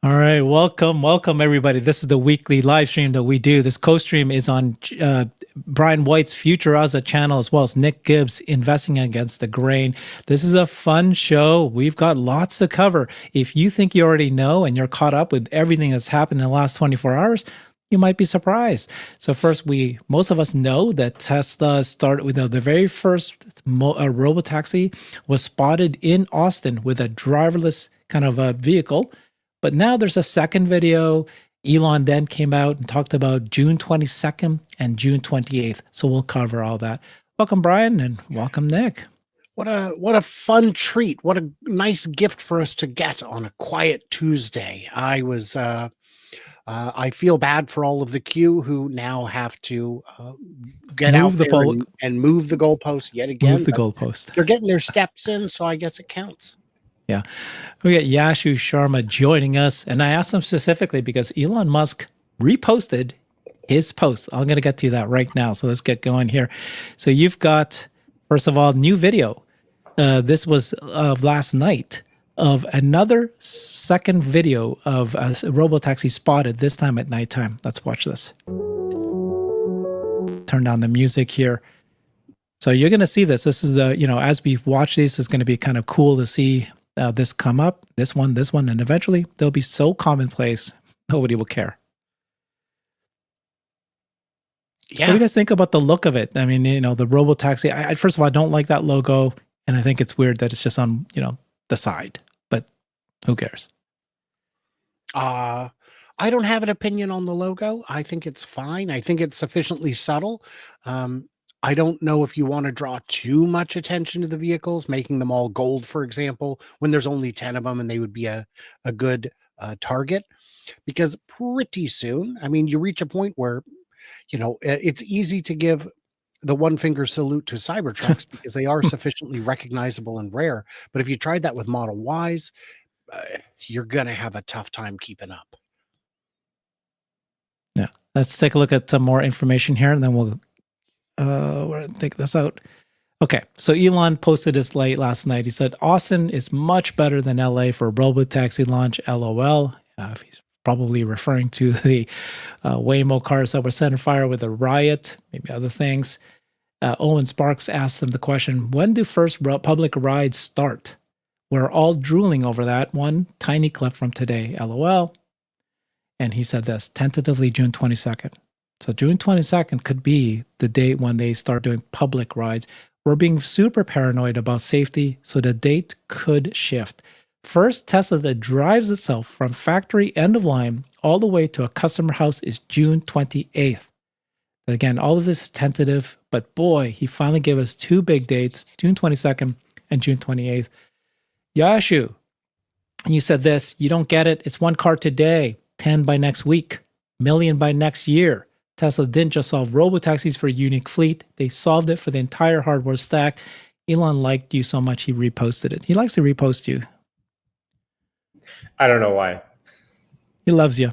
All right, welcome everybody. This is the weekly live stream that we do. This co-stream is on Brian White's Future Ozza channel as well as Nick Gibbs Investing Against the Grain. This is a fun show. We've got lots to cover. If you think you already know and you're caught up with everything that's happened in the last 24 hours, you might be surprised. So first, most of us know that Tesla started with the very first Robotaxi was spotted in Austin with a driverless kind of a vehicle. But now there's a second video. Elon then came out and talked about June 22nd and June 28th. So we'll cover all that. Welcome, Brian, and welcome, Nick. What a fun treat. What a nice gift for us to get on a quiet Tuesday. I feel bad for all of the queue who now have to get out there and move the goalpost yet again. Move the goalpost. They're getting their steps in, so I guess it counts. Yeah. We got Yashu Sharma joining us. And I asked him specifically because Elon Musk reposted his post. I'm going to get to that right now. So let's get going here. So you've got, first of all, new video. This was of last night of another second video of a Robotaxi spotted, this time at nighttime. Let's watch this. Turn down the music here. So you're going to see this. This is as we watch these, it's going to be kind of cool to see this come up, this one, and eventually they'll be so commonplace, nobody will care. Yeah. What do you guys think about the look of it? I mean, the Robotaxi, I first of all, I don't like that logo, and I think it's weird that it's just on, the side, but who cares? I don't have an opinion on the logo. I think it's fine. I think it's sufficiently subtle. I don't know if you want to draw too much attention to the vehicles, making them all gold, for example, when there's only 10 of them and they would be a good target. Because pretty soon, I mean, you reach a point where, it's easy to give the one finger salute to Cybertrucks because they are sufficiently recognizable and rare. But if you tried that with Model Ys, you're going to have a tough time keeping up. Yeah. Let's take a look at some more information here and then we'll take this out. Okay, so Elon posted this late last night. He said, Austin is much better than LA for Robotaxi launch, LOL. He's probably referring to the Waymo cars that were set on fire with a riot, maybe other things. Owen Sparks asked him the question, when do first public rides start? We're all drooling over that. One tiny clip from today, LOL. And he said this, tentatively June 22nd. So June 22nd could be the date when they start doing public rides. We're being super paranoid about safety, so the date could shift. First Tesla that drives itself from factory end of line all the way to a customer house is June 28th. Again, all of this is tentative, but boy, he finally gave us two big dates, June 22nd and June 28th. Yashu, you said this, you don't get it. It's one car today, 10 by next week, million by next year. Tesla didn't just solve robotaxis for a unique fleet. They solved it for the entire hardware stack. Elon liked you so much, he reposted it. He likes to repost you. I don't know why. He loves you.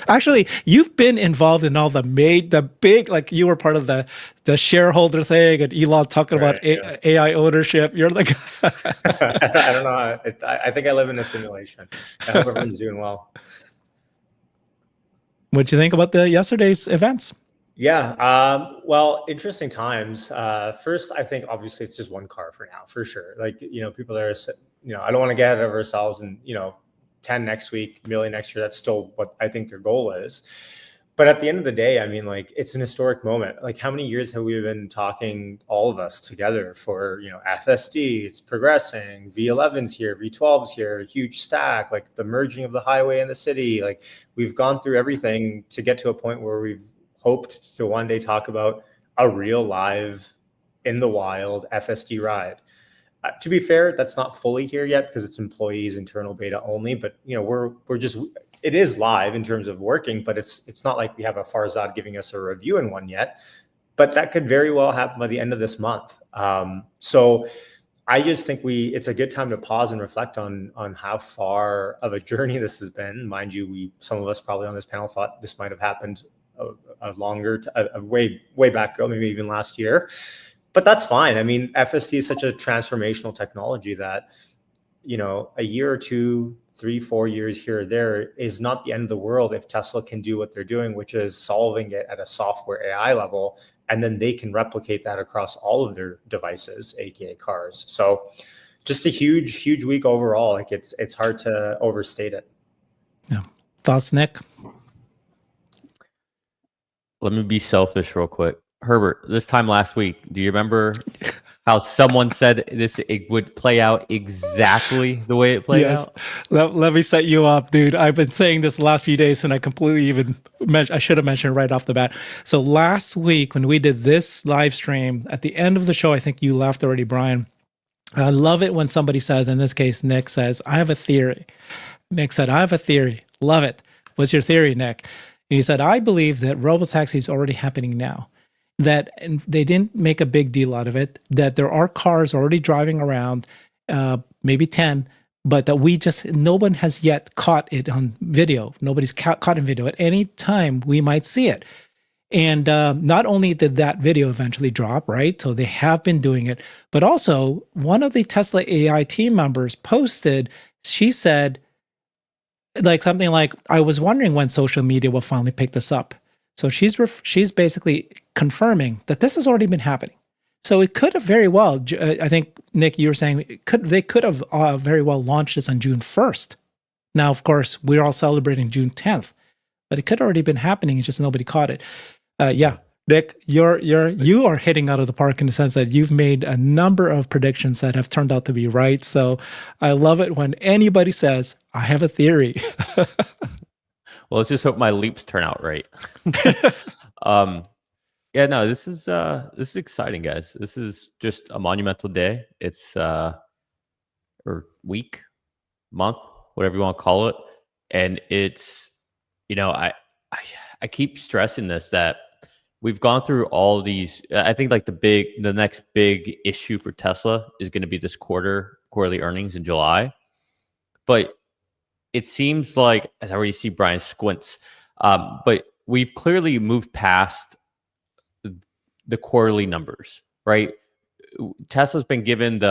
Actually, you've been involved in all the big, like you were part of the shareholder thing and Elon talking about AI ownership. You're the guy. I don't know. I think I live in a simulation. I hope everyone's doing well. What'd you think about yesterday's events? Yeah, well, interesting times. First, I think obviously it's just one car for now, for sure. Like, people are, I don't want to get ahead of ourselves and, 10 next week, million next year. That's still what I think their goal is. But at the end of the day, I mean, like, it's an historic moment. Like, how many years have we been talking, all of us together for, FSD, it's progressing, V11's here, V12's here, huge stack, like the merging of the highway and the city. Like, we've gone through everything to get to a point where we've hoped to one day talk about a real live, in the wild FSD ride. To be fair, that's not fully here yet because it's employees, internal beta only. But it is live in terms of working, but it's not like we have a Farzad giving us a review in one yet. But that could very well happen by the end of this month. So I just think it's a good time to pause and reflect on how far of a journey this has been. Mind you, some of us probably on this panel thought this might have happened way back ago, maybe even last year. But that's fine. I mean, FSD is such a transformational technology that, a year or two, 3-4 years here or there is not the end of the world if Tesla can do what they're doing, which is solving it at a software AI level, and then they can replicate that across all of their devices, aka cars. So just a huge week overall. Like it's hard to overstate it. Yeah. Thoughts, Nick? Let me be selfish real quick. Herbert, this time last week, do you remember how someone said it would play out exactly the way it played out? Let me set you up, dude. I've been saying this the last few days, and I completely I should have mentioned right off the bat. So last week when we did this live stream, at the end of the show, I think you left already, Brian. I love it when somebody says, in this case, Nick says, I have a theory. Nick said, I have a theory. Love it. What's your theory, Nick? And he said, I believe that Robotaxi is already happening now. That they didn't make a big deal out of it, that there are cars already driving around, maybe 10, but that no one has yet caught it on video. Nobody's caught in video. At any time, we might see it. And not only did that video eventually drop, right? So they have been doing it, but also one of the Tesla AI team members posted, she said, like something like, I was wondering when social media will finally pick this up. So she's basically confirming that this has already been happening. So it could have very well, I think, Nick, you were saying, they could have very well launched this on June 1st. Now, of course, we're all celebrating June 10th, but it could have already been happening. It's just nobody caught it. Yeah, Nick, you are hitting out of the park in the sense that you've made a number of predictions that have turned out to be right. So I love it when anybody says, I have a theory. Well, let's just hope my leaps turn out right. Yeah, no, this is exciting, guys. This is just a monumental day. It's or week, month, whatever you want to call it. And it's, I keep stressing this, that we've gone through all these. I think like the next big issue for Tesla is going to be this quarterly earnings in July. But it seems like, as I already see Brian squints, but we've clearly moved past the quarterly numbers, right? Tesla's been given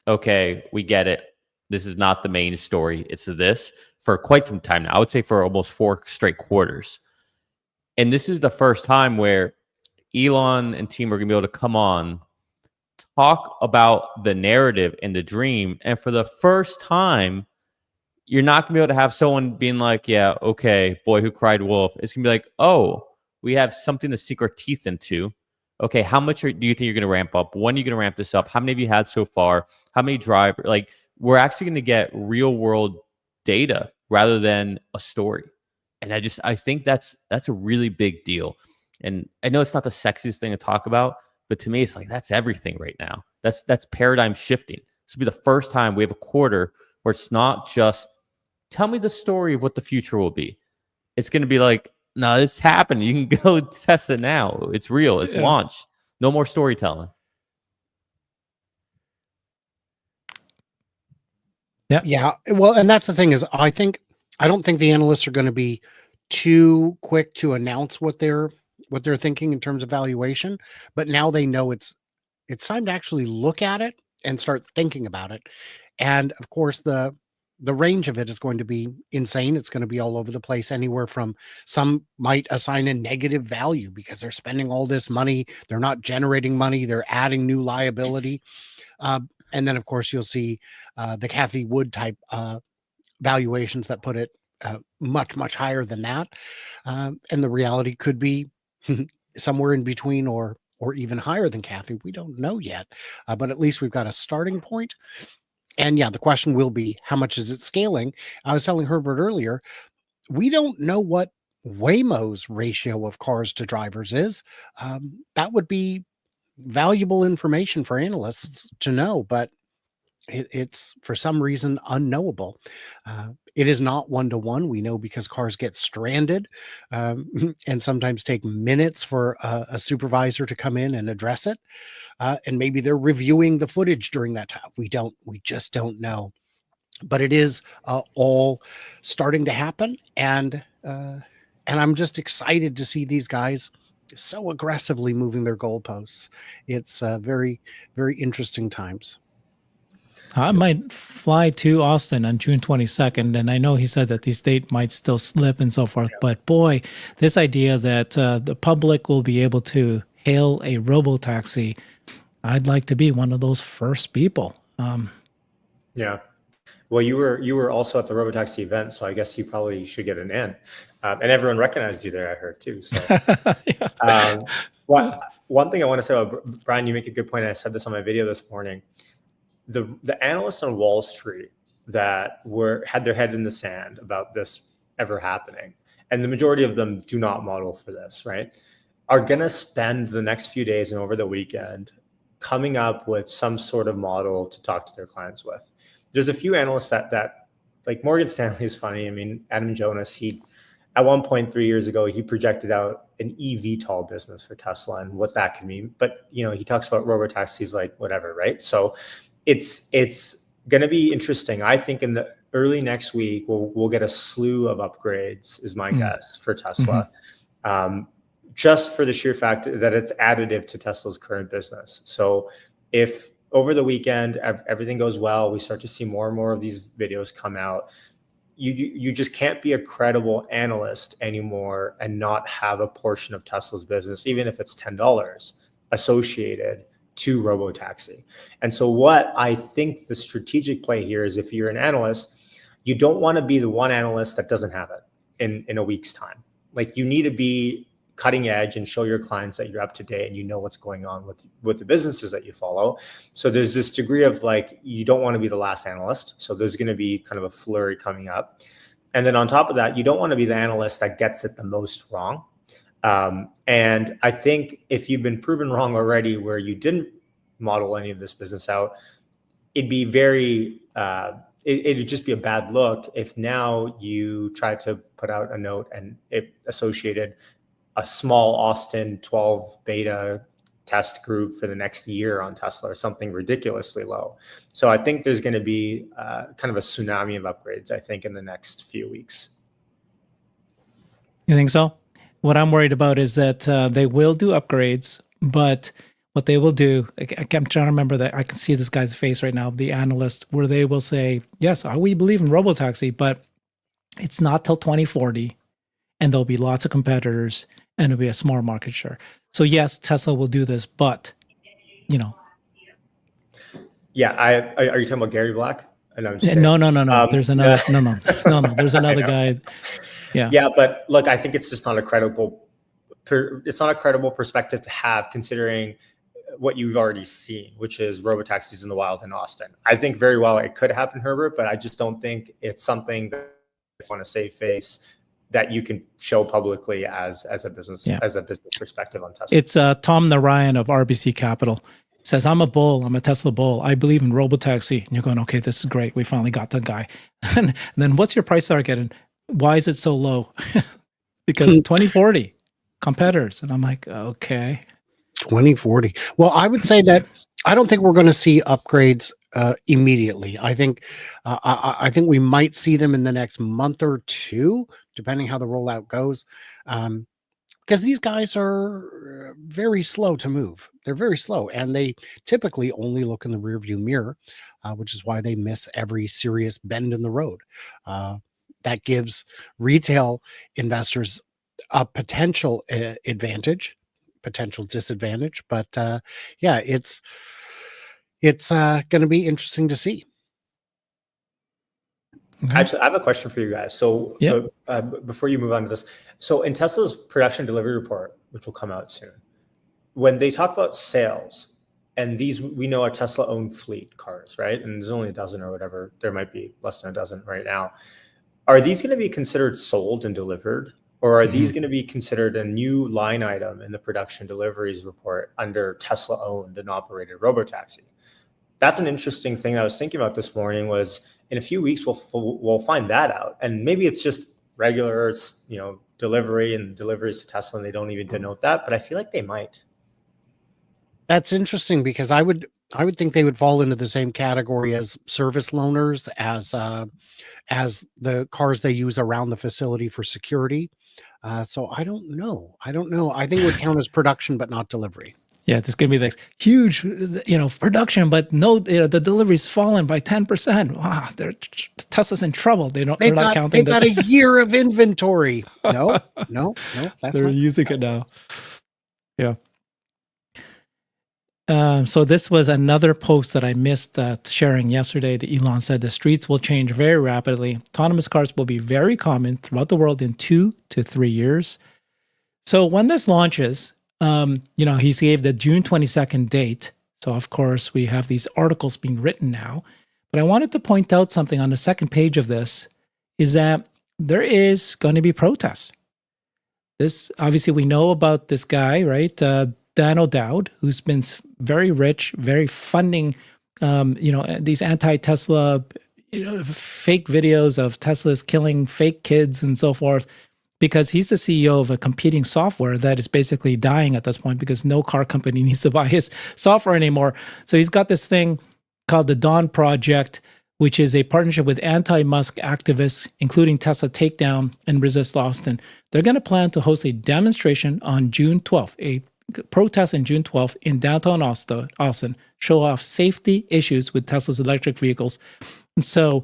okay, we get it. This is not the main story. It's this for quite some time now. I would say for almost 4 straight quarters. And this is the first time where Elon and team are going to be able to come on, talk about the narrative and the dream. And for the first time, you're not going to be able to have someone being like, yeah, okay, boy who cried wolf. It's going to be like, oh, we have something to sink our teeth into. Okay, how much do you think you're going to ramp up? When are you going to ramp this up? How many have you had so far? How many drivers? Like, we're actually going to get real world data rather than a story. And I think that's a really big deal. And I know it's not the sexiest thing to talk about, but to me, it's like, that's everything right now. That's paradigm shifting. This will be the first time we have a quarter where it's not just tell me the story of what the future will be. It's going to be like, no, it's happening. You can go test it now. It's real. It's launched. No more storytelling. Yeah. Well, and that's the thing is, I don't think the analysts are going to be too quick to announce what they're thinking in terms of valuation. But now they know it's time to actually look at it and start thinking about it. And of course, the range of it is going to be insane. It's going to be all over the place, anywhere from some might assign a negative value because they're spending all this money. They're not generating money. They're adding new liability. And then, of course, you'll see the Cathie Wood type valuations that put it much, much higher than that. And the reality could be somewhere in between or even higher than Cathie. We don't know yet. But at least we've got a starting point. And yeah, the question will be, how much is it scaling? I was telling Herbert earlier, we don't know what Waymo's ratio of cars to drivers is. That would be valuable information for analysts to know, but it's for some reason unknowable. It is not 1-to-1. We know because cars get stranded and sometimes take minutes for a supervisor to come in and address it. And maybe they're reviewing the footage during that time. We just don't know. But it is all starting to happen. And I'm just excited to see these guys so aggressively moving their goalposts. It's very, very interesting times. I might fly to Austin on June 22nd, and I know he said that these date might still slip and so forth. But boy, this idea that the public will be able to hail a robotaxi, I'd like to be one of those first people. Yeah. Well, you were also at the Robotaxi event, so I guess you probably should get an in. And everyone recognized you there, I heard too. So, Yeah. one thing I want to say about Brian, you make a good point. And I said this on my video this morning. The analysts on Wall Street that had their head in the sand about this ever happening, and the majority of them do not model for this, right? Are going to spend the next few days and over the weekend coming up with some sort of model to talk to their clients with. There's a few analysts that like Morgan Stanley is funny. I mean, Adam Jonas, he at one point 3 years ago, he projected out an eVTOL business for Tesla and what that could mean. But he talks about robotaxis like whatever, right? So it's going to be interesting. I think in the early next week, we'll get a slew of upgrades, is my guess, for Tesla. Just for the sheer fact that it's additive to Tesla's current business. So if over the weekend, everything goes well, we start to see more and more of these videos come out, you just can't be a credible analyst anymore and not have a portion of Tesla's business, even if it's $10, associated to Robotaxi. And so what I think the strategic play here is, if you're an analyst, you don't want to be the one analyst that doesn't have it in a week's time. Like, you need to be cutting edge and show your clients that you're up to date and you know what's going on with the businesses that you follow. So there's this degree of like, you don't want to be the last analyst. So there's going to be kind of a flurry coming up. And then on top of that, you don't want to be the analyst that gets it the most wrong. And I think if you've been proven wrong already where you didn't model any of this business out, it'd be it'd just be a bad look if now you try to put out a note and it associated a small Austin 12 beta test group for the next year on Tesla or something ridiculously low. So I think there's going to be kind of a tsunami of upgrades, I think, in the next few weeks. You think so? What I'm worried about is that they will do upgrades, but what they will do, I'm trying to remember that I can see this guy's face right now, the analyst, where they will say, yes, we believe in Robotaxi, but it's not till 2040, and there'll be lots of competitors, and it'll be a small market share. So yes, Tesla will do this, but Yeah, are you talking about Gary Black? No. There's another. No. There's another guy. Yeah, but look, I think it's just not a credible. It's not a credible perspective to have, considering what you've already seen, which is robotaxis in the wild in Austin. I think very well it could happen, Herbert, but I just don't think it's something that, on a safe face, that you can show publicly as a business perspective on Tesla. It's Tom Narayan of RBC Capital. Says, I'm a bull. I'm a Tesla bull. I believe in Robotaxi. And you're going, okay, this is great. We finally got the guy. And then what's your price target? And why is it so low? Because 2040 competitors. And I'm like, okay. 2040. Well, I would say that I don't think we're going to see upgrades immediately. I think we might see them in the next month or two, depending how the rollout goes. Because these guys are very slow to move. They're very slow, and they typically only look in the rearview mirror, which is why they miss every serious bend in the road. That gives retail investors a potential advantage, potential disadvantage. But yeah, it's going to be interesting to see. Actually, I have a question for you guys. So before you move on to this, so in Tesla's production delivery report, which will come out soon, when they talk about sales, and these we know are Tesla-owned fleet cars, right? And there's only a dozen or whatever. There might be less than a dozen right now. Are these going to be considered sold and delivered? Or are these going to be considered a new line item in the production deliveries report under Tesla-owned and operated Robotaxi? That's an interesting thing I was thinking about this morning. Was in a few weeks we'll find that out, and maybe it's just regular, delivery and deliveries to Tesla, and they don't even denote that. But I feel like they might. That's interesting, because I would think they would fall into the same category as service loaners, as the cars they use around the facility for security. So I don't know. I think it would count as production, but not delivery. Yeah, this could be this huge, production, but no, the delivery's fallen by 10%. Wow, Tesla's in trouble. They're not counting. They've got a year of inventory. No, that's they're not using it now. Yeah. So this was another post that I missed sharing yesterday. That Elon said the streets will change very rapidly. Autonomous cars will be very common throughout the world in 2 to 3 years. So when this launches, he gave the June 22nd date. So of course we have these articles being written now. But I wanted to point out something on the second page of this is that there is going to be protests. This obviously we know about this guy, right? Dan O'Dowd, who's been very rich, very funding, these anti-Tesla, fake videos of Tesla's killing fake kids and so forth, because he's the CEO of a competing software that is basically dying at this point because no car company needs to buy his software anymore. So he's got this thing called the Dawn Project, which is a partnership with anti-Musk activists, including Tesla Takedown and Resist Austin. They're going to plan to host a demonstration on June 12th, a protest on June 12th in downtown Austin, show off safety issues with Tesla's electric vehicles. And so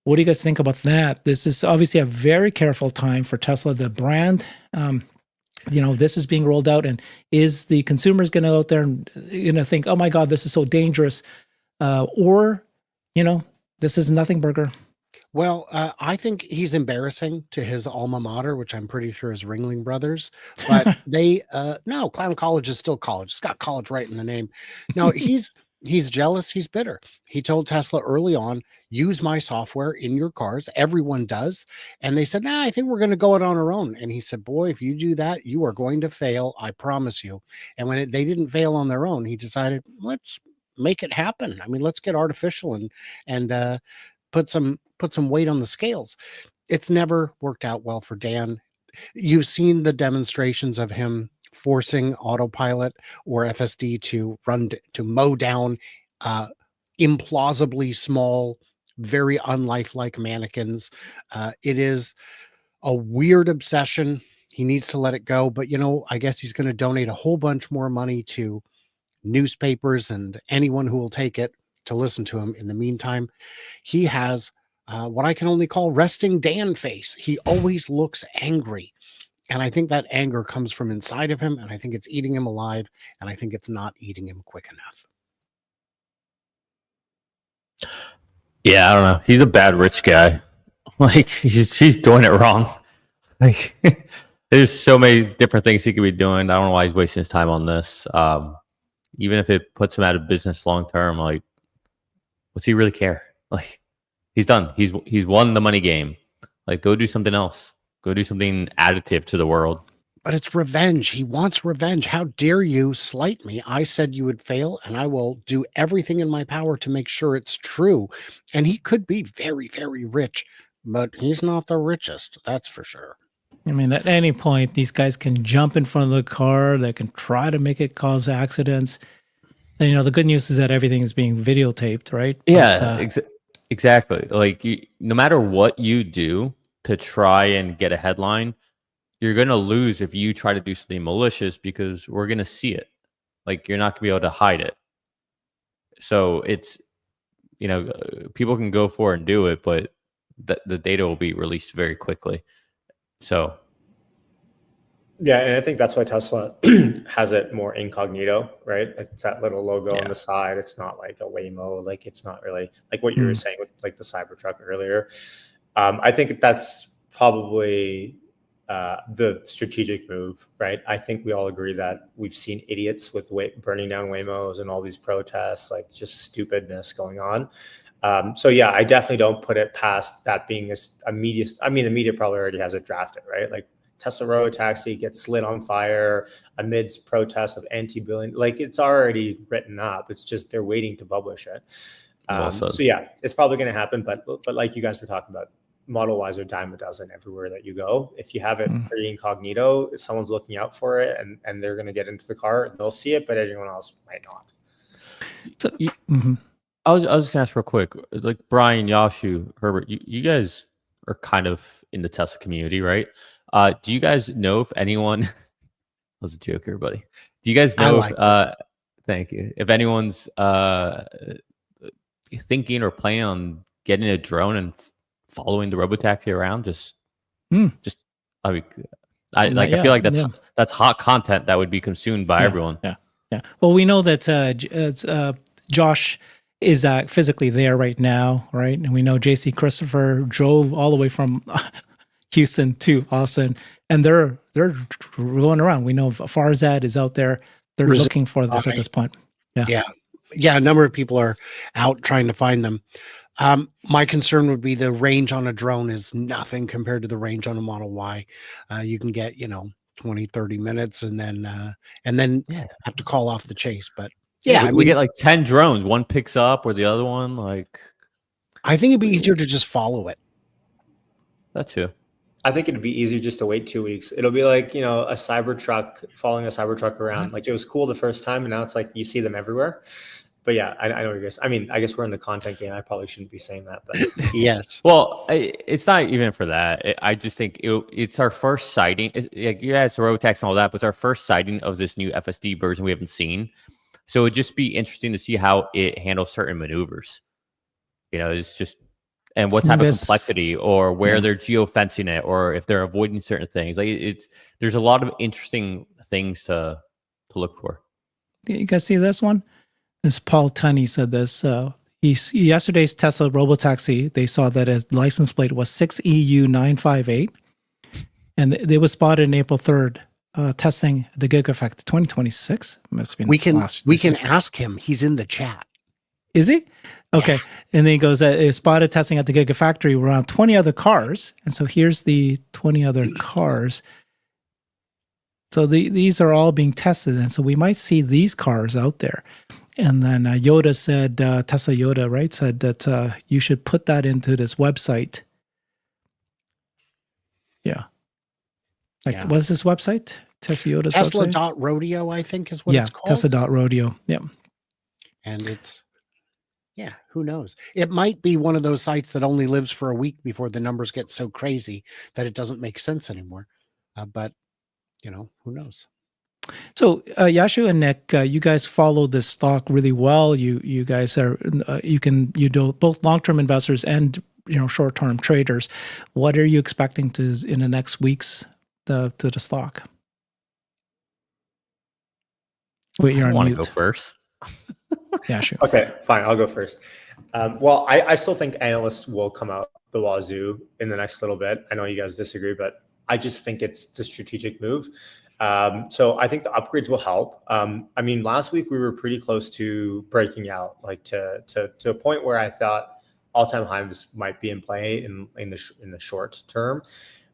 what do you guys think about that? This is obviously a very careful time for Tesla, the brand. This is being rolled out, and is the consumers going to go out there and think, oh my God, this is so dangerous? Or this is nothing burger. Well, I think he's embarrassing to his alma mater, which I'm pretty sure is Ringling Brothers. But no, Clown College is still college. It's got college right in the name. No, he's jealous. He's bitter. He told Tesla early on, use my software in your cars. Everyone does. And they said, I think we're going to go it on our own. And he said, boy, if you do that, you are going to fail. I promise you. And when they didn't fail on their own, he decided, let's make it happen. I mean, let's get artificial and put some weight on the scales. It's never worked out well for Dan. You've seen the demonstrations of him forcing autopilot or FSD to mow down implausibly small, very unlifelike mannequins. It is a weird obsession. He needs to let it go, but I guess he's going to donate a whole bunch more money to newspapers and anyone who will take it to listen to him. In the meantime, he has what I can only call resting Dan face. He always looks angry. And I think that anger comes from inside of him. And I think it's eating him alive. And I think it's not eating him quick enough. Yeah, I don't know. He's a bad rich guy. Like he's doing it wrong. Like there's so many different things he could be doing. I don't know why he's wasting his time on this. Even if it puts him out of business long term, like what's he really care? Like he's done. He's won the money game. Like go do something else. Go do something additive to the world. But it's revenge. He wants revenge. How dare you slight me? I said you would fail, and I will do everything in my power to make sure it's true. And he could be very, very rich, but he's not the richest. That's for sure. I mean, at any point, these guys can jump in front of the car. They can try to make it cause accidents. And, the good news is that everything is being videotaped, right? Yeah, exactly. Like no matter what you do to try and get a headline, you're going to lose if you try to do something malicious because we're going to see it. Like you're not going to be able to hide it. So it's, people can go for it and do it, but the data will be released very quickly. So. Yeah, and I think that's why Tesla has it more incognito, right? It's that little logo on the side. It's not like a Waymo. Like it's not really like what you were saying with like the Cybertruck earlier. I think that's probably the strategic move, right? I think we all agree that we've seen idiots with burning down Waymos and all these protests, like just stupidness going on. So yeah, I definitely don't put it past that being a media. I mean, the media probably already has it drafted, right? Like Tesla Robotaxi gets lit on fire amidst protests of anti-billion. Like it's already written up. It's just they're waiting to publish it. So yeah, it's probably going to happen. But like you guys were talking about, Model Ys are dime a dozen everywhere that you go. If you have it pretty incognito, someone's looking out for it, and they're going to get into the car. They'll see it, but everyone else might not. So I was just gonna ask real quick, like Brian, Yashu, Herbert, you guys are kind of in the Tesla community, right? Do you guys know if anyone? That was a joke, everybody. Do you guys I know like if thank you. If anyone's thinking or planning on getting a drone and following the Robotaxi around, just Hmm. I mean, Not I feel yet. like Yeah. that's hot content that would be consumed by everyone. Yeah. Well, we know that Josh is physically there right now, right? And we know JC Christopher drove all the way from Houston to Austin, and they're going around. We know Farzad is out there. They're Brazil- looking for this at this point. Yeah. A number of people are out trying to find them. My concern would be the range on a drone is nothing compared to the range on a Model Y. You can get, 20, 30 minutes and then Yeah. have to call off the chase. But We get like 10 drones. One picks up or the other one, like I think it'd be easier to just follow it. that too. I think it'd be easier just to wait 2 weeks. It'll be like, a Cybertruck, following a Cybertruck around. Like, it was cool the first time, and now it's like you see them everywhere. But yeah, I know what you guys. I mean, I guess we're in the content game. I probably shouldn't be saying that, but Yes. Well, it's not even for that. I just think it's our first sighting. It's the Robotaxi and all that, but it's our first sighting of this new FSD version we haven't seen. So it'd just be interesting to see how it handles certain maneuvers. It's just and what type of complexity or where they're geofencing it or if they're avoiding certain things. Like there's a lot of interesting things to look for. You guys see this one? This Paul Tunney said this. Yesterday's Tesla Robotaxi, they saw that a license plate was 6EU958, and they was spotted on April 3rd, testing the Gigafactory 2026. Must have been We can last ask him. He's in the chat. Is he? Okay. And then he goes, spotted testing at the Gigafactory around 20 other cars. And so here's the 20 other cars. So these are all being tested. And so we might see these cars out there. And then Yoda said, Tesla Yoda, right, said that you should put that into this website. Yeah. What is this website? Tesla Yoda's website? Tesla.rodeo, I think is what it's called. Tesla.rodeo. Yeah. And it's, who knows? It might be one of those sites that only lives for a week before the numbers get so crazy that it doesn't make sense anymore. But, who knows? So Yashu and Nick, you guys follow this stock really well. You guys are you do both long-term investors and short-term traders. What are you expecting in the next weeks to the stock? Wait, you're on want mute. to go first. Yashu. Okay, fine. I'll go first. Well, I still think analysts will come out the wazoo in the next little bit. I know you guys disagree, but I just think it's the strategic move. So I think the upgrades will help. I mean, last week we were pretty close to breaking out, like to a point where I thought all-time highs might be in play in the short term,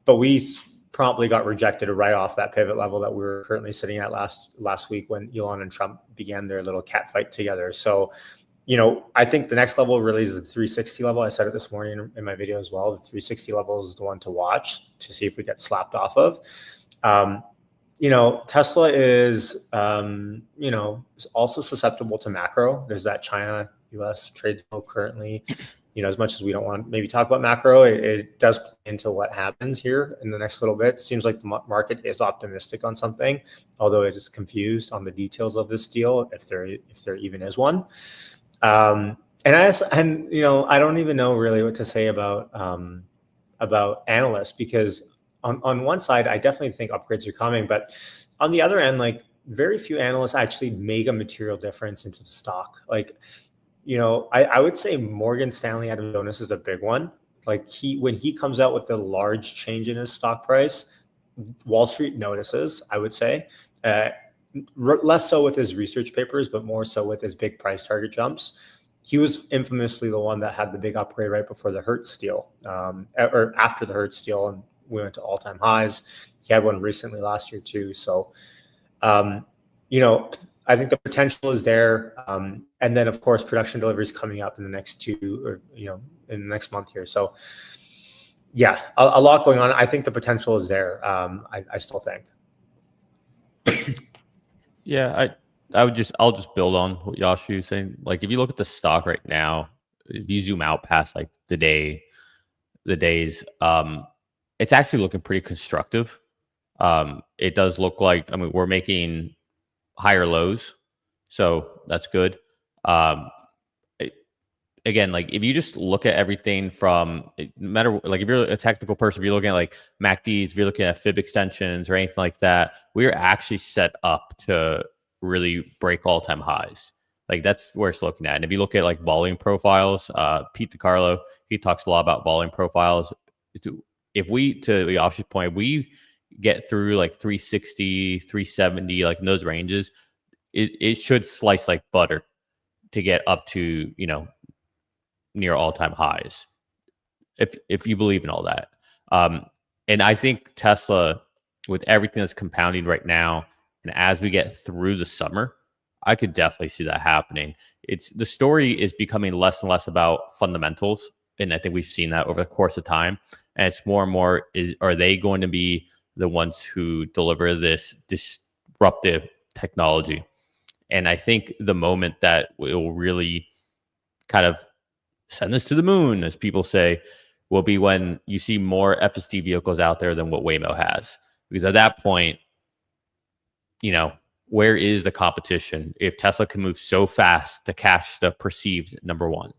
but we promptly got rejected right off that pivot level that we were currently sitting at last week when Elon and Trump began their little cat fight together. So, I think the next level really is the 360 level. I said it this morning in my video as well. The 360 level is the one to watch to see if we get slapped off of. Tesla is, also susceptible to macro. There's that China-US trade deal currently. As much as we don't want to maybe talk about macro, it does play into what happens here in the next little bit. Seems like the market is optimistic on something, although it is confused on the details of this deal, if there even is one. I don't even know really what to say about analysts, because on one side, I definitely think upgrades are coming, but on the other end, like, very few analysts actually make a material difference into the stock. Like, I would say Morgan Stanley Adam Jonas is a big one. Like, when he comes out with a large change in his stock price, Wall Street notices, I would say. Less so with his research papers, but more so with his big price target jumps. He was infamously the one that had the big upgrade right before the Hertz deal, or after the Hertz deal, and we went to all-time highs. He had one recently last year too. So, I think the potential is there. And then, of course, production deliveries coming up in the next in the next month here. So, yeah, a lot going on. I think the potential is there. I still think. Yeah, I'll just build on what Yashu is saying. Like, if you look at the stock right now, if you zoom out past like the days, it's actually looking pretty constructive. It does look like, we're making higher lows, so that's good. Um, Again, like if you just look at everything from, no matter, like if you're a technical person, if you're looking at like MACDs, if you're looking at fib extensions or anything like that, we're actually set up to really break all-time highs. Like that's where it's looking at. And if you look at like volume profiles, Pete DiCarlo, he talks a lot about volume profiles. If we, to Yoshi's point, we get through like 360, 370, like in those ranges, it should slice like butter to get up to, near all-time highs, if you believe in all that. And I think Tesla, with everything that's compounding right now, and as we get through the summer, I could definitely see that happening. The story is becoming less and less about fundamentals, and I think we've seen that over the course of time. And it's more and more, are they going to be the ones who deliver this disruptive technology? And I think the moment that will really kind of send us to the moon, as people say, will be when you see more FSD vehicles out there than what Waymo has. Because at that point, where is the competition? If Tesla can move so fast to catch the perceived number one,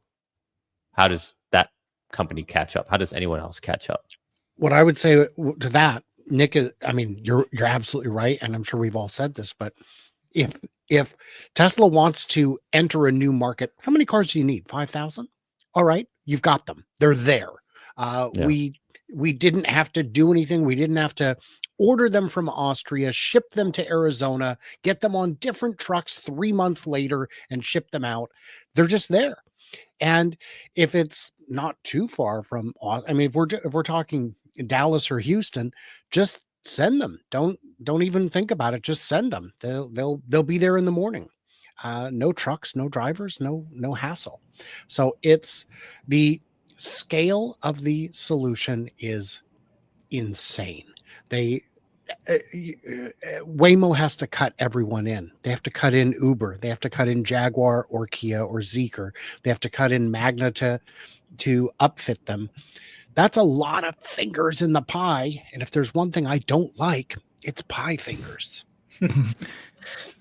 how does that company catch up? How does anyone else catch up? What I would say to that, Nick, is, I mean, you're absolutely right, and I'm sure we've all said this, but if Tesla wants to enter a new market, how many cars do you need? 5,000? All right, you've got them. They're there. We didn't have to do anything. We didn't have to order them from Austria, ship them to Arizona, get them on different trucks 3 months later and ship them out. They're just there. And if it's not too far from, I mean, if we're talking Dallas or Houston, just send them. Don't even think about it. Just send them. They'll be there in the morning. No trucks, no drivers, no hassle. So it's the scale of the solution is insane. Waymo has to cut everyone in. They have to cut in Uber. They have to cut in Jaguar or Kia or Zeekr. They have to cut in Magna to upfit them. That's a lot of fingers in the pie. And if there's one thing I don't like, it's pie fingers.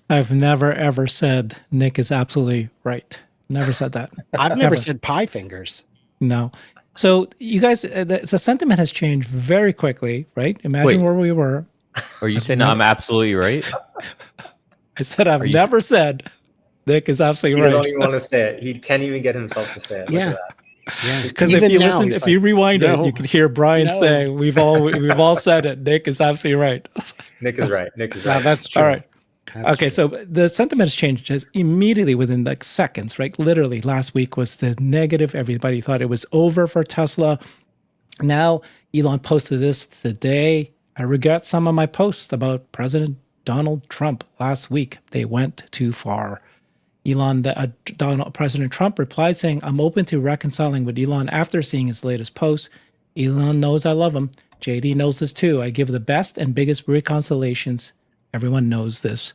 I've never, ever said Nick is absolutely right. Never said that. I've never said pie fingers. No. So you guys, the sentiment has changed very quickly, right? Imagine where we were. Are you saying I'm absolutely right? I said I've never said Nick is absolutely right. He doesn't even want to say it. He can't even get himself to say it. Yeah. Yeah, because if you rewind it, you can hear Brian saying, "We've all said it. Nick is absolutely right." Nick is right. Nick is right. No, that's true. All right. Okay, so the sentiment has changed just immediately within like seconds, right? Literally, last week was the negative. Everybody thought it was over for Tesla. Now, Elon posted this today. I regret some of my posts about President Donald Trump last week. They went too far. President Trump replied saying, "I'm open to reconciling with Elon after seeing his latest post. Elon knows I love him. JD knows this too. I give the best and biggest reconciliations. Everyone knows this."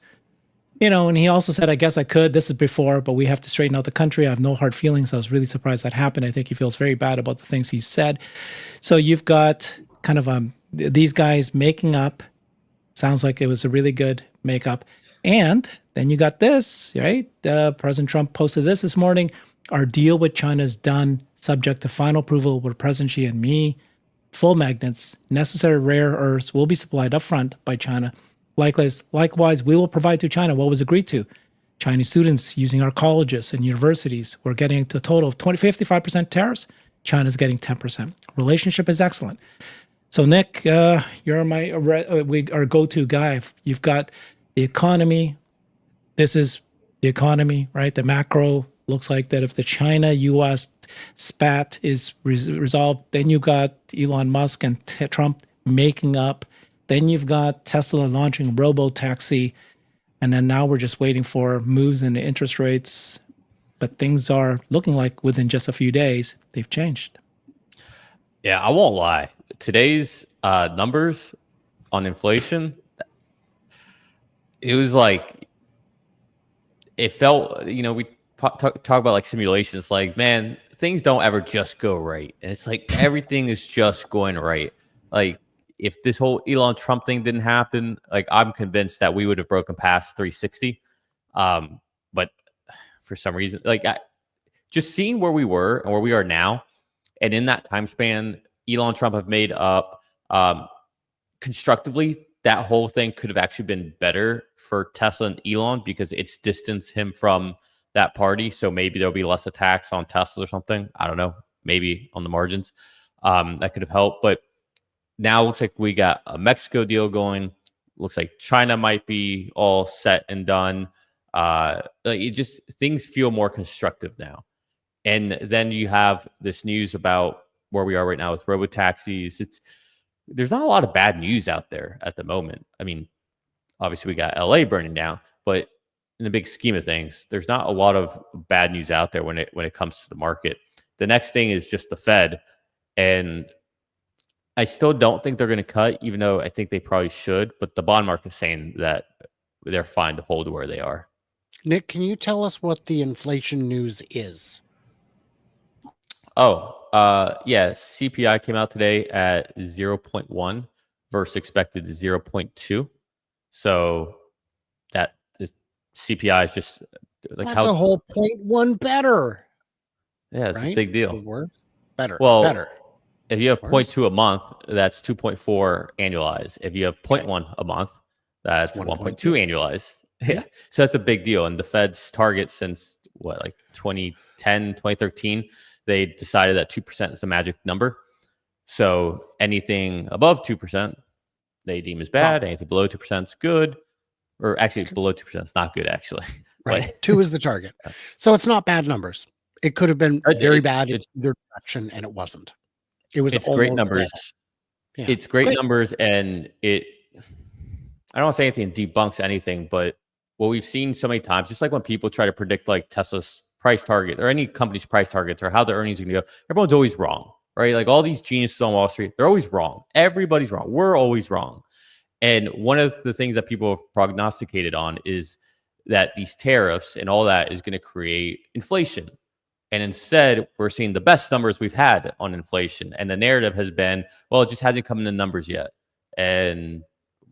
And he also said, "I guess I could. This is before, but we have to straighten out the country. I have no hard feelings." I was really surprised that happened. I think he feels very bad about the things he said. So you've got kind of these guys making up. Sounds like it was a really good makeup. And then you got this, right? President Trump posted this morning. "Our deal with China is done, subject to final approval with President Xi and me. Full magnets, necessary rare earths will be supplied upfront by China. Likewise, we will provide to China what was agreed to. Chinese students using our colleges and universities, we're getting a total of 55% tariffs. China's getting 10%. Relationship is excellent." So Nick, you're our go-to guy. You've got the economy. This is the economy, right? The macro looks like that if the China-U.S. spat is resolved, then you got Elon Musk and Trump making up. Then you've got Tesla launching Robotaxi. And then now we're just waiting for moves in the interest rates. But things are looking like within just a few days, they've changed. Yeah, I won't lie. Today's numbers on inflation, it was like, it felt, we talk about like simulations, like, man, things don't ever just go right. And it's like everything is just going right. Like, if this whole Elon Trump thing didn't happen, like I'm convinced that we would have broken past 360. But for some reason, like just seeing where we were and where we are now, and in that time span, Elon Trump have made up constructively. That whole thing could have actually been better for Tesla and Elon because it's distanced him from that party. So maybe there'll be less attacks on Tesla or something. I don't know. Maybe on the margins. That could have helped. But now it looks like we got a Mexico deal going. Looks like China might be all set and done. It just things feel more constructive now. And then you have this news about where we are right now with robotaxis. There's not a lot of bad news out there at the moment. I mean, obviously we got LA burning down, but in the big scheme of things, there's not a lot of bad news out there when it comes to the market. The next thing is just the Fed, and I still don't think they're going to cut, even though I think they probably should. But the bond market is saying that they're fine to hold where they are. Nick, can you tell us what the inflation news is? Yeah. CPI came out today at 0.1 versus expected 0.2. So that is CPI is just like That's a whole 0.1 better. Yeah, it's right? a big deal. Better. Well, better. If you have 0.2 a month, that's 2.4 annualized. If you have 0.1 a month, that's 1.2 annualized. Yeah. So that's a big deal. And the Fed's target since like 2010, 2013, they decided that 2% is the magic number. So anything above 2%, they deem as bad. Anything below 2% is good. Or actually, below 2% is not good, actually. Right. 2 is the target. So it's not bad numbers. It could have been very bad in their direction, and it wasn't. It's great numbers. Yeah. It's great numbers, and I don't want to say anything debunks anything, but what we've seen so many times, just like when people try to predict like Tesla's price target or any company's price targets or how the earnings are going to go, everyone's always wrong, right? Like all these geniuses on Wall Street, they're always wrong. Everybody's wrong. We're always wrong. And one of the things that people have prognosticated on is that these tariffs and all that is going to create inflation. And instead, we're seeing the best numbers we've had on inflation. And the narrative has been, well, it just hasn't come in the numbers yet. And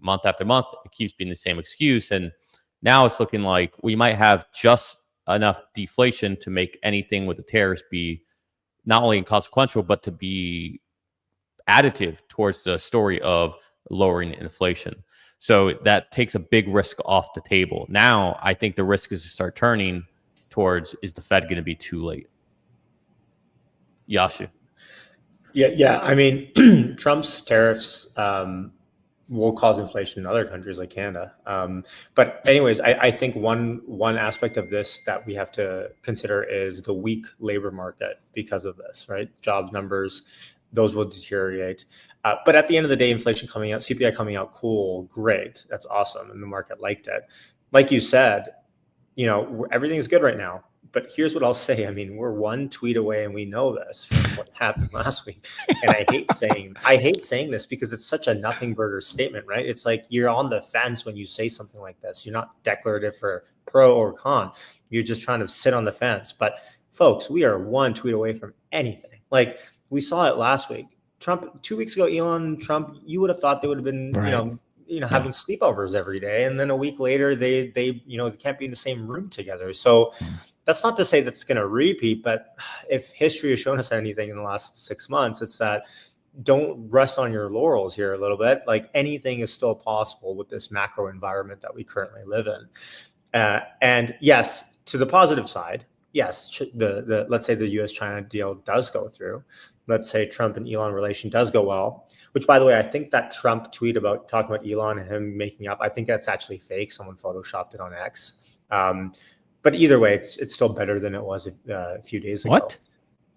month after month, it keeps being the same excuse. And now it's looking like we might have just enough deflation to make anything with the tariffs be not only inconsequential, but to be additive towards the story of lowering inflation. So that takes a big risk off the table. Now, I think the risk is to start turning towards, is the Fed going to be too late? Yashu. Yeah. I mean, Trump's tariffs will cause inflation in other countries like Canada. But anyways, I think one aspect of this that we have to consider is the weak labor market because of this, right? Jobs numbers, those will deteriorate. But at the end of the day, inflation coming out, CPI coming out, cool, great. That's awesome. And the market liked it. Like you said, everything's good right now. But here's what I'll say. I mean, we're one tweet away, and we know this from what happened last week. And I hate saying this because it's such a nothing burger statement, right? It's like you're on the fence when you say something like this. You're not declarative for pro or con. You're just trying to sit on the fence. But folks, we are one tweet away from anything. Like we saw it last week. Trump, 2 weeks ago, Elon Trump, you would have thought they would have been, having sleepovers every day. And then a week later, they can't be in the same room together. So that's not to say that's going to repeat, but if history has shown us anything in the last 6 months, it's that don't rest on your laurels here a little bit. Like anything is still possible with this macro environment that we currently live in. And yes, to the positive side, yes, let's say the US-China deal does go through. Let's say Trump and Elon relation does go well, which, by the way, I think that Trump tweet about talking about Elon and him making up, I think that's actually fake. Someone photoshopped it on X. But either way, it's still better than it was a few days ago. What?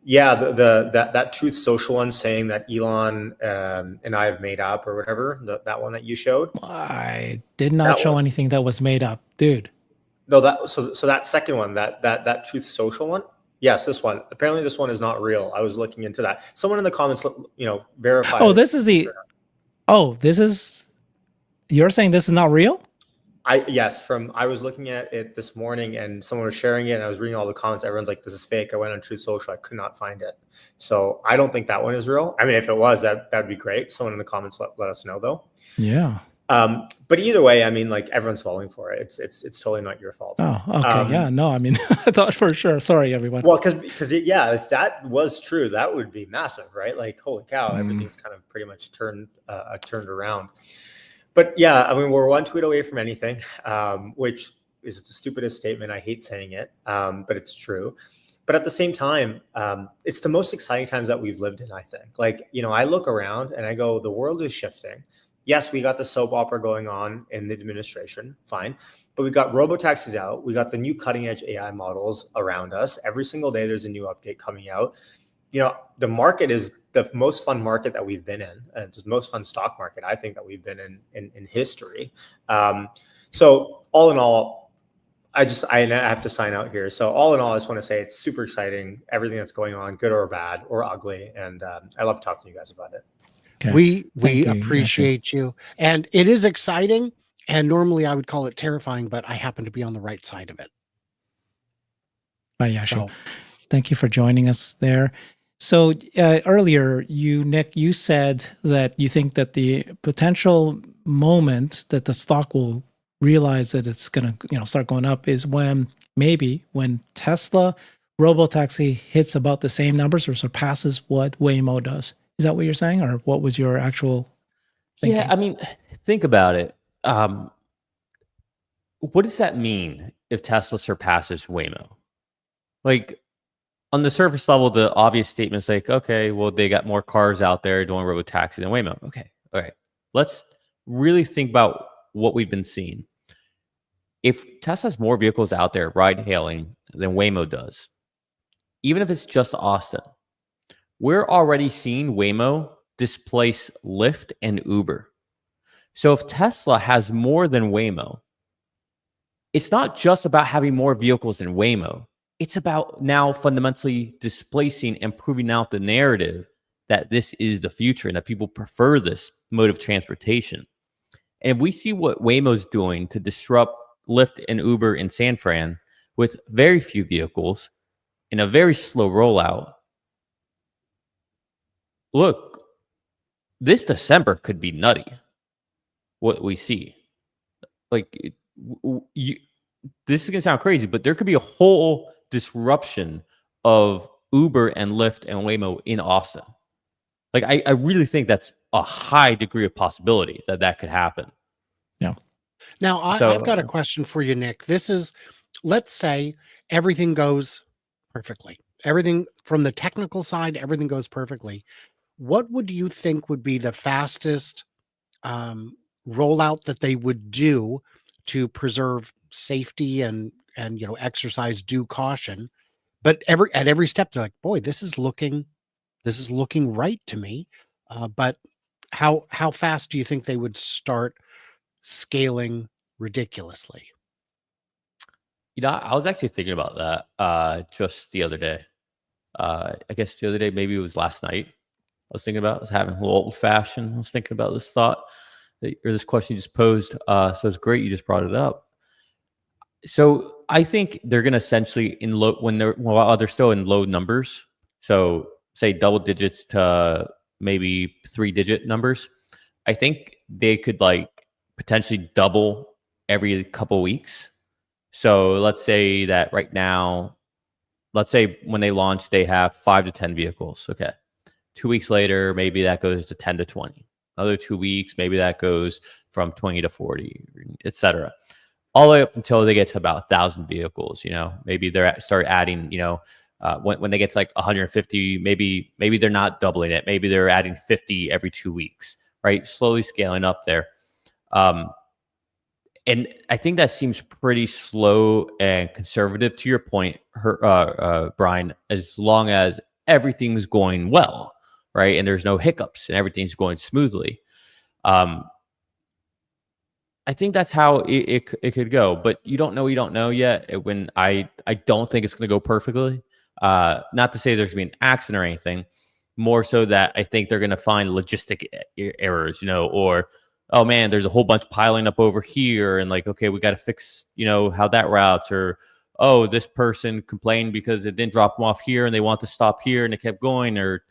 Yeah, that Truth Social one saying that Elon and I have made up or whatever, that one that you showed. I did not show anything that was made up, dude. No, so that second one, that Truth Social one. Yes, this one. Apparently, this one is not real. I was looking into that. Someone in the comments, verified. Oh, this is. You're saying this is not real? I was looking at it this morning and someone was sharing it and I was reading all the comments. Everyone's like, this is fake. I went on Truth Social. I could not find it. So I don't think that one is real. I mean, if it was, that'd be great. Someone in the comments let us know though. Yeah. But either way, I mean, like everyone's falling for it. It's totally not your fault. Oh, okay. Yeah. No, I mean, I thought for sure. Sorry, everyone. Well, because if that was true, that would be massive, right? Like, holy cow, everything's kind of pretty much turned around. But yeah, I mean, we're one tweet away from anything, which is the stupidest statement. I hate saying it, but it's true. But at the same time, it's the most exciting times that we've lived in, I think. Like, I look around and I go, the world is shifting. Yes, we got the soap opera going on in the administration, fine. But we got robotaxis out. We got the new cutting edge AI models around us. Every single day, there's a new update coming out. The market is the most fun market that we've been in. It's the most fun stock market, I think, that we've been in history. So all in all, I have to sign out here. So all in all, I just want to say it's super exciting. Everything that's going on, good or bad or ugly. And I love talking to you guys about it. Okay. We appreciate you. And it is exciting. And normally I would call it terrifying, but I happen to be on the right side of it. Yeah, sure. Thank you for joining us there. So earlier, Nick, you said that you think that the potential moment that the stock will realize that it's going to start going up is when Tesla Robotaxi hits about the same numbers or surpasses what Waymo does. Is that what you're saying, or what was your actual thinking? Yeah, I mean, think about it. What does that mean if Tesla surpasses Waymo? Like, on the surface level, the obvious statement's like, okay, well, they got more cars out there doing robotaxis than Waymo. Okay, all right. Let's really think about what we've been seeing. If Tesla has more vehicles out there ride-hailing than Waymo does, even if it's just Austin, we're already seeing Waymo displace Lyft and Uber. So if Tesla has more than Waymo, it's not just about having more vehicles than Waymo. It's about now fundamentally displacing and proving out the narrative that this is the future and that people prefer this mode of transportation. And if we see what Waymo's doing to disrupt Lyft and Uber in San Fran with very few vehicles in a very slow rollout, look, this December could be nutty. What we see, like, this is gonna sound crazy, but there could be a whole disruption of Uber and Lyft and Waymo in Austin. Like, I really think that's a high degree of possibility that could happen. Yeah. Now, I've got a question for you, Nick. This is, let's say everything goes perfectly. Everything from the technical side, everything goes perfectly. What would you think would be the fastest rollout that they would do to preserve safety and exercise due caution? But at every step, they're like, boy, this is looking right to me. But how fast do you think they would start scaling ridiculously? I was actually thinking about that just the other day. I guess the other day, maybe it was last night. I was having a little old fashioned. I was thinking about this thought or this question you just posed. So it's great you just brought it up. So I think they're going to essentially while they're still in low numbers. So say double digits to maybe 3-digit numbers. I think they could potentially double every couple weeks. So let's say that right now, let's say when they launch, they have 5 to 10 vehicles. Okay. 2 weeks later, maybe that goes to 10 to 20. Another 2 weeks, maybe that goes from 20 to 40, etc. All the way up until they get to about 1,000 vehicles. Maybe they start adding. When they get to 150, maybe they're not doubling it. Maybe they're adding 50 every 2 weeks. Right, slowly scaling up there. And I think that seems pretty slow and conservative, to your point, Brian, as long as everything's going well, right? And there's no hiccups and everything's going smoothly. I think that's how it could go, but you don't know yet. When I don't think it's going to go perfectly. Not to say there's going to be an accident or anything, more so that I think they're going to find logistic errors, or oh man, there's a whole bunch piling up over here, and like, okay, we got to fix, how that routes, or oh, this person complained because it didn't drop them off here and they want to stop here and it kept going, or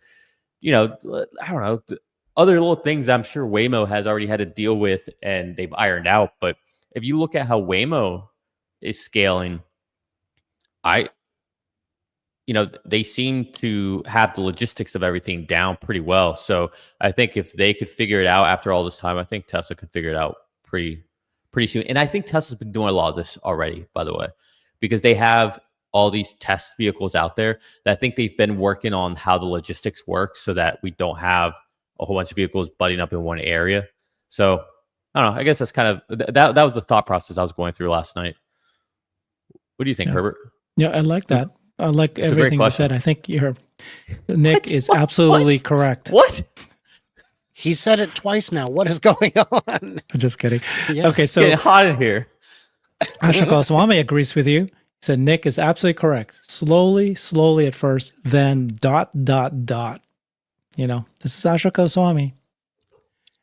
I don't know, other little things I'm sure Waymo has already had to deal with and they've ironed out. But if you look at how Waymo is scaling, they seem to have the logistics of everything down pretty well. So I think if they could figure it out after all this time, I think Tesla could figure it out pretty soon. And I think Tesla's been doing a lot of this already, by the way, because they have all these test vehicles out there that I think they've been working on how the logistics work so that we don't have a whole bunch of vehicles butting up in one area. So I don't know. I guess that's kind of that was the thought process I was going through last night. What do you think, Herbert? Yeah, I like that. I like It's everything you said. I think Nick is absolutely correct. What? He said it twice now. What is going on? I'm just kidding. Yeah. Okay, It's so getting hot in here. Ashok Goswami agrees with you. He said Nick is absolutely correct. Slowly at first, then ... This is Ashok Goswami.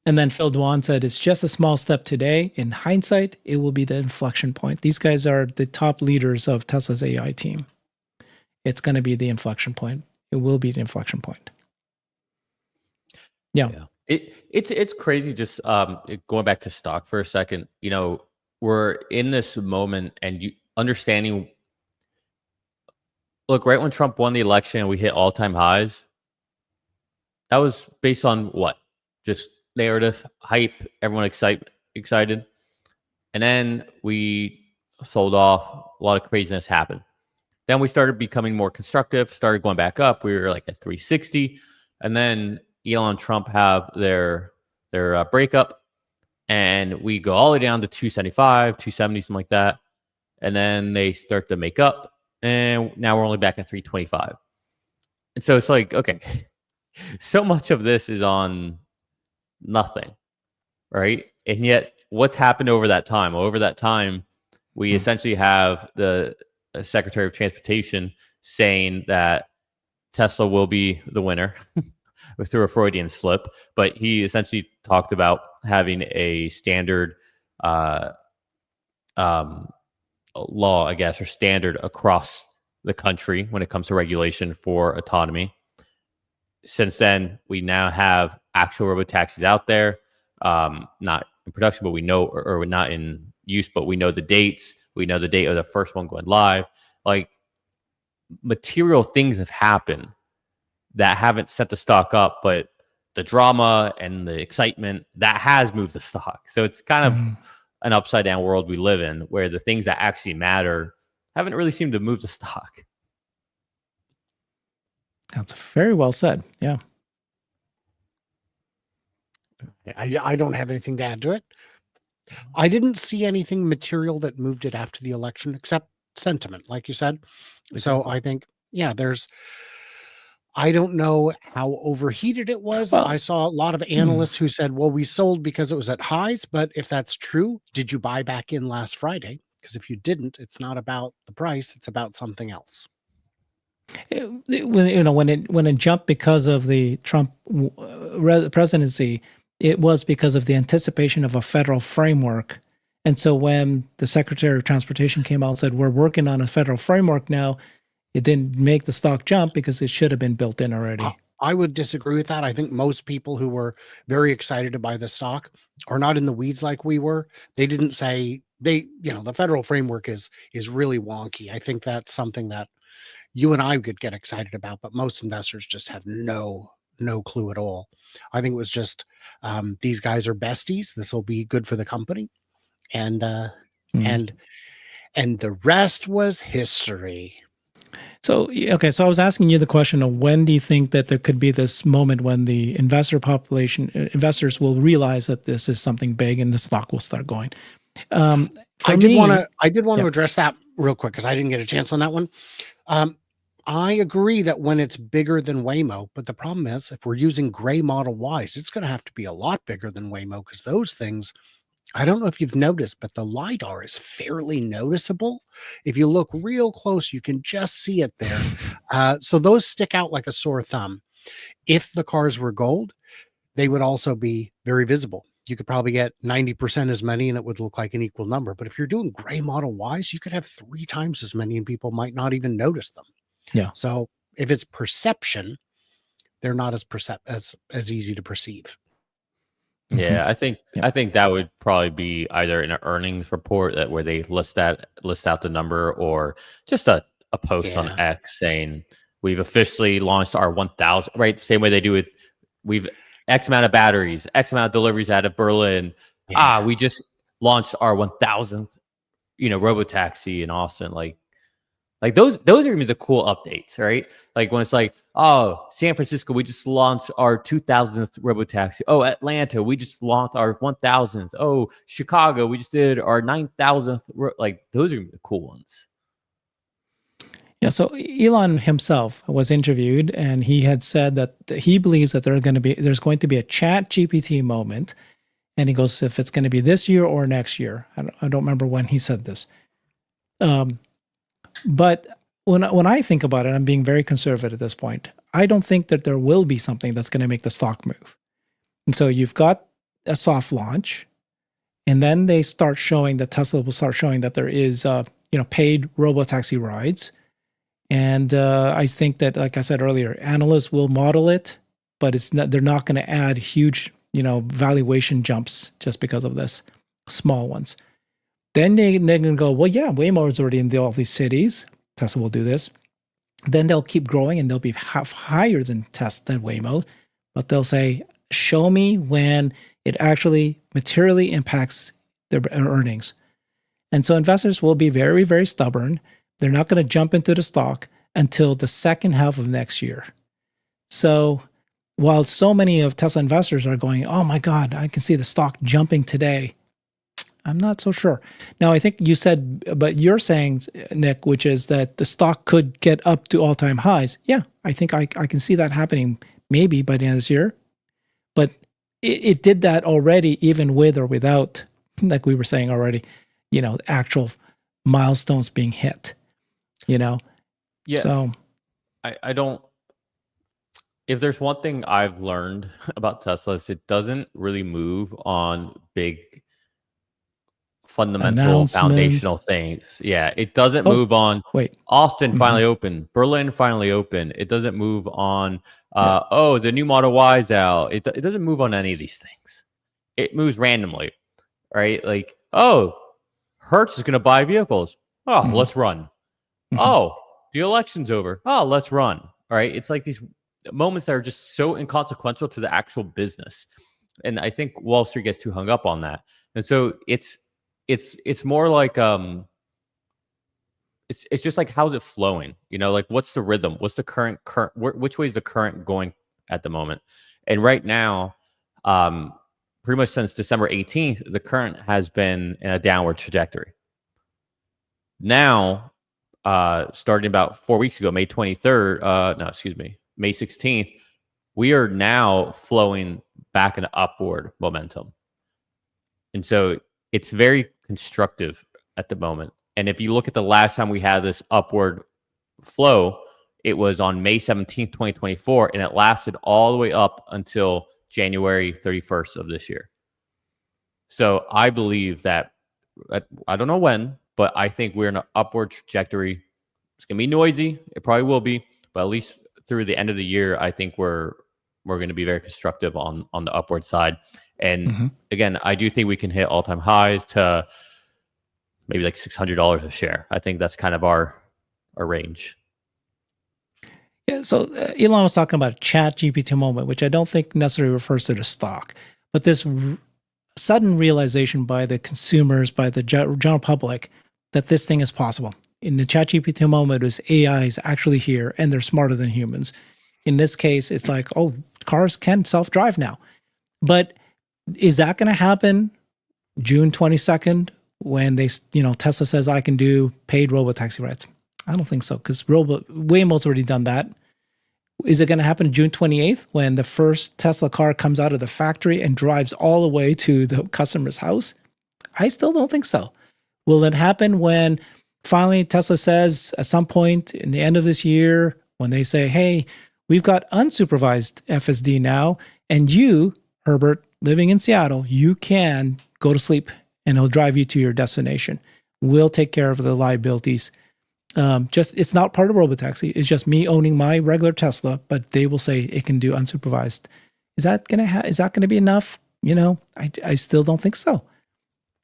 And then Phil Dwan said, it's just a small step today. In hindsight, it will be the inflection point. These guys are the top leaders of Tesla's AI team. It's going to be the inflection point. It will be the inflection point. Yeah. It's crazy. Just going back to stock for a second. We're in this moment, and you understanding. Look, right when Trump won the election, we hit all-time highs. That was based on what? Just narrative, hype, everyone excited. And then we sold off, a lot of craziness happened. Then we started becoming more constructive, started going back up. We were like at 360. And then Elon and Trump have their breakup, and we go all the way down to 275, 270, something like that. And then they start to make up, and now we're only back at 325. And so it's like, okay, so much of this is on nothing, right? And yet what's happened over that time? Over that time, we essentially have the Secretary of Transportation saying that Tesla will be the winner through a Freudian slip, but he essentially talked about having a standard law, I guess, or standard across the country when it comes to regulation for autonomy. Since then, we now have actual robotaxis out there, not in production, but we know, or not in use, but we know the dates. We know the date of the first one going live. Like, material things have happened that haven't set the stock up, but the drama and the excitement that has moved the stock. So it's kind of an upside down world we live in, where the things that actually matter haven't really seemed to move the stock. That's very well said. Yeah. I don't have anything to add to it. I didn't see anything material that moved it after the election, except sentiment, like you said. So I think, I don't know how overheated it was. Well, I saw a lot of analysts who said, well, we sold because it was at highs. But if that's true, did you buy back in last Friday? Because if you didn't, it's not about the price. It's about something else. When it jumped because of the Trump presidency, it was because of the anticipation of a federal framework. And so when the Secretary of Transportation came out and said, we're working on a federal framework now, it didn't make the stock jump because it should have been built in already. I would disagree with that. I think most people who were very excited to buy the stock are not in the weeds like we were. They didn't say the federal framework is really wonky. I think that's something that you and I could get excited about, but most investors just have no clue at all. I think it was just these guys are besties. This will be good for the company, and the rest was history. So I was asking you the question of when do you think that there could be this moment when the investors will realize that this is something big and the stock will start going. I did want to address that real quick because I didn't get a chance on that one. I agree that when it's bigger than Waymo, but the problem is if we're using gray Model Ys, it's going to have to be a lot bigger than Waymo because those things, I don't know if you've noticed, but the LiDAR is fairly noticeable. If you look real close, you can just see it there. So those stick out like a sore thumb. If the cars were gold, they would also be very visible. you could probably get 90% as many and it would look like an equal number. But if you're doing gray Model Ys, you could have 3 times as many and people might not even notice them. Yeah. So if it's perception, they're not as easy to perceive. Yeah, I think Yeah. I think that would probably be either in an earnings report that where they list out the number, or just a post on Yeah. X saying we've officially launched our 1,000, right? The same way they do it. We've X amount of batteries, X amount of deliveries out of Berlin. Yeah. We just launched our 1,000th, Robotaxi in Austin. Like those are gonna be the cool updates, right? Like when it's like, oh, San Francisco, we just launched our 2,000th Robotaxi. Oh, Atlanta, we just launched our 1,000th. Oh, Chicago, we just did our 9,000th. Like those are gonna be the cool ones. Yeah, so Elon himself was interviewed, and he had said that he believes that there's going to be a Chat GPT moment, and he goes, if it's going to be this year or next year. I don't remember when he said this. But when I think about it, I'm being very conservative at this point. I don't think that there will be something that's going to make the stock move. And so you've got a soft launch, and then they start showing that Tesla will start showing that there is, paid robotaxi rides. And I think that, like I said earlier, analysts will model it, but they're not going to add huge, valuation jumps just because of this, small ones. Then they're going to go, well, yeah, Waymo is already in all these cities. Tesla will do this. Then they'll keep growing, and they'll be half higher than Waymo, but they'll say, show me when it actually materially impacts their earnings. And so investors will be very, very stubborn. They're not going to jump into the stock until the second half of next year. So while so many of Tesla investors are going, oh my God, I can see the stock jumping today, I'm not so sure. Now, I think you said, but you're saying, Nick, which is that the stock could get up to all-time highs. Yeah, I think I can see that happening maybe by the end of this year. But it did that already, even with or without, like we were saying already, actual milestones being hit. Yeah. So I don't. If there's one thing I've learned about Tesla, is it doesn't really move on big fundamental foundational things. Yeah, it doesn't move on. Wait, Austin finally opened. Berlin finally opened. It doesn't move on. The new Model Y's out. It doesn't move on any of these things. It moves randomly, right? Like, oh, Hertz is going to buy vehicles. Oh, let's run. Oh, the election's over. Oh, let's run. All right. It's like these moments that are just so inconsequential to the actual business. And I think Wall Street gets too hung up on that. And so it's more like it's just like, how's it flowing? Like, what's the rhythm? What's the current which way is the current going at the moment? And right now, pretty much since December 18th, the current has been in a downward trajectory. Now, starting about 4 weeks ago, May 23rd, May 16th, we are now flowing back in upward momentum. And so it's very constructive at the moment. And if you look at the last time we had this upward flow, it was on May 17th, 2024, and it lasted all the way up until January 31st of this year. So I believe that, I don't know when, but I think we're in an upward trajectory. It's going to be noisy. It probably will be, but at least through the end of the year, I think we're going to be very constructive on the upward side. And again, I do think we can hit all-time highs to maybe like $600 a share. I think that's kind of our range. Yeah, so Elon was talking about a Chat GPT moment, which I don't think necessarily refers to the stock, but this sudden realization by the consumers, by the general public, that this thing is possible. In the Chat GPT moment, is AI is actually here, and they're smarter than humans. In this case, it's like, oh, cars can self-drive now. But is that going to happen June 22nd when Tesla says I can do paid robotaxi rides? I don't think so, because Waymo's already done that. Is it going to happen June 28th when the first Tesla car comes out of the factory and drives all the way to the customer's house? I still don't think so. Will it happen when finally Tesla says at some point in the end of this year, when they say, hey, we've got unsupervised FSD now, and you, Herbert, living in Seattle, you can go to sleep and it'll drive you to your destination. We'll take care of the liabilities. Just it's not part of Robotaxi. It's just me owning my regular Tesla, but they will say it can do unsupervised. Is that gonna be enough? I still don't think so.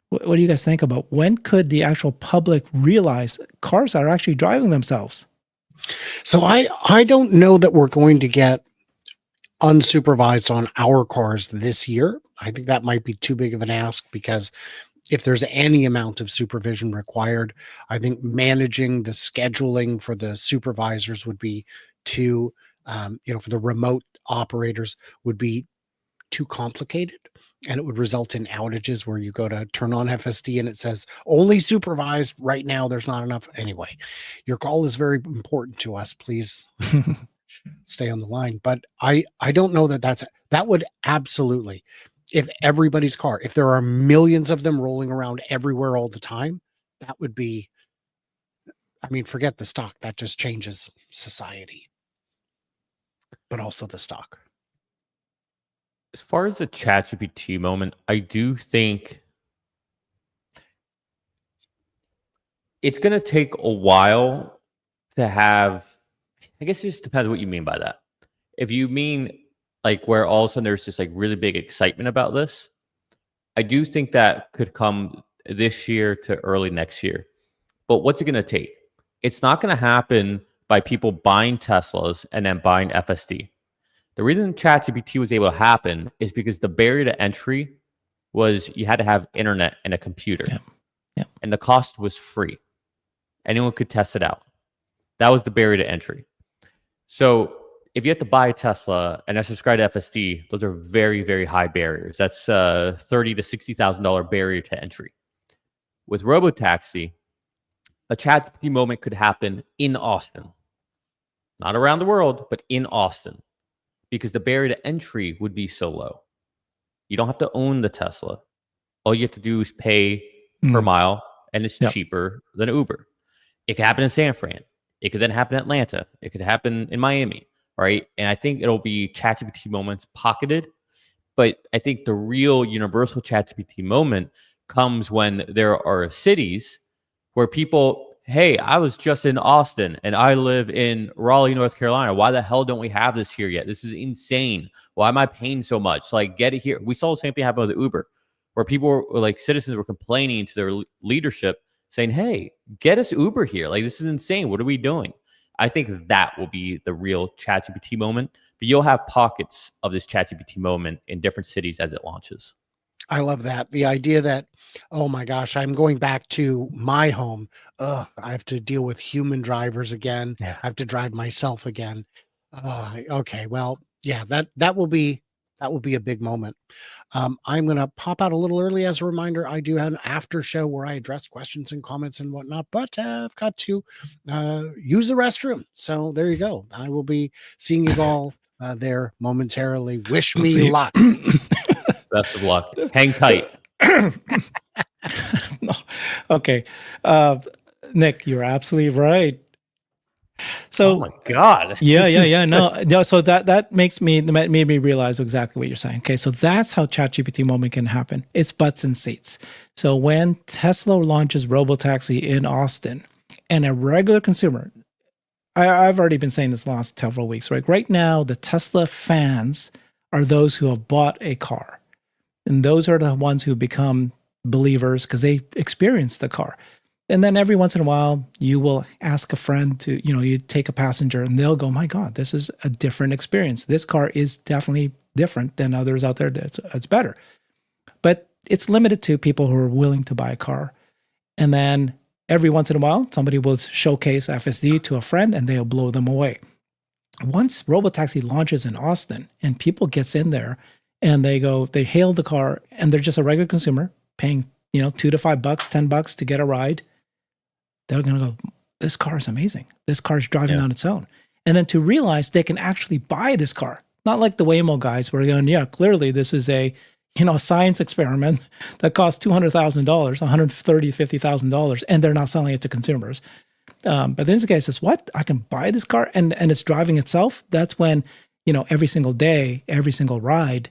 What do you guys think about when could the actual public realize cars are actually driving themselves? So I don't know that we're going to get unsupervised on our cars this year. I think that might be too big of an ask, because if there's any amount of supervision required, I think managing the scheduling for the supervisors would be too, for the remote operators would be too complicated, and it would result in outages where you go to turn on FSD and it says only supervised right now. There's not enough. Anyway, your call is very important to us. Please stay on the line. But I don't know that would absolutely, if everybody's car, if there are millions of them rolling around everywhere all the time, that would be, forget the stock. That just changes society, but also the stock. As far as the ChatGPT moment, I do think it's going to take a while to have, I guess it just depends what you mean by that. If you mean like where all of a sudden there's this like really big excitement about this, I do think that could come this year to early next year. But what's it going to take? It's not going to happen by people buying Teslas and then buying FSD. The reason ChatGPT was able to happen is because the barrier to entry was you had to have internet and a computer. Yeah. And the cost was free. Anyone could test it out. That was the barrier to entry. So if you have to buy a Tesla and then subscribe to FSD, those are very, very high barriers. That's $30,000 to $60,000 barrier to entry. With Robotaxi, a ChatGPT moment could happen in Austin. Not around the world, but in Austin. Because the barrier to entry would be so low. You don't have to own the Tesla. All you have to do is pay per mile, and it's cheaper than Uber. It could happen in San Fran. It could then happen in Atlanta. It could happen in Miami, right? And I think it'll be ChatGPT moments pocketed. But I think the real universal ChatGPT moment comes when there are cities where people, hey, I was just in Austin and I live in Raleigh, North Carolina. Why the hell don't we have this here yet? This is insane. Why am I paying so much? Like, get it here. We saw the same thing happen with Uber, where people were like, citizens were complaining to their leadership saying, hey, get us Uber here. Like, this is insane. What are we doing? I think that will be the real ChatGPT moment. But you'll have pockets of this ChatGPT moment in different cities as it launches. I love that. The idea that, oh my gosh, I'm going back to my home. I have to deal with human drivers again. Yeah. I have to drive myself again. Okay. Well, yeah, that will be a big moment. I'm going to pop out a little early as a reminder. I do have an after show where I address questions and comments and whatnot, but I've got to use the restroom. So there you go. I will be seeing you all there momentarily. Wish me luck. Best of luck. Hang tight. No. Okay. Nick, you're absolutely right. So, oh my God. Yeah. No. So that made me realize exactly what you're saying. Okay. So that's how ChatGPT moment can happen. It's butts and seats. So when Tesla launches Robotaxi in Austin and a regular consumer, I've already been saying this the last several weeks, right? Right now, the Tesla fans are those who have bought a car. And those are the ones who become believers because they experience the car. And then every once in a while, you will ask a friend to, you take a passenger and they'll go, my God, this is a different experience. This car is definitely different than others out there. It's better. But it's limited to people who are willing to buy a car. And then every once in a while, somebody will showcase FSD to a friend and they'll blow them away. Once Robotaxi launches in Austin and people gets in there, and they hail the car, and they're just a regular consumer paying, $2 to $5, $10 to get a ride. They're going to go, this car is amazing. This car is driving on its own. And then to realize they can actually buy this car, not like the Waymo guys where they're going, clearly this is a science experiment that costs $200,000, $130,000, $50,000, and they're not selling it to consumers. But then this guy says, what? I can buy this car and it's driving itself? That's when, every single day, every single ride,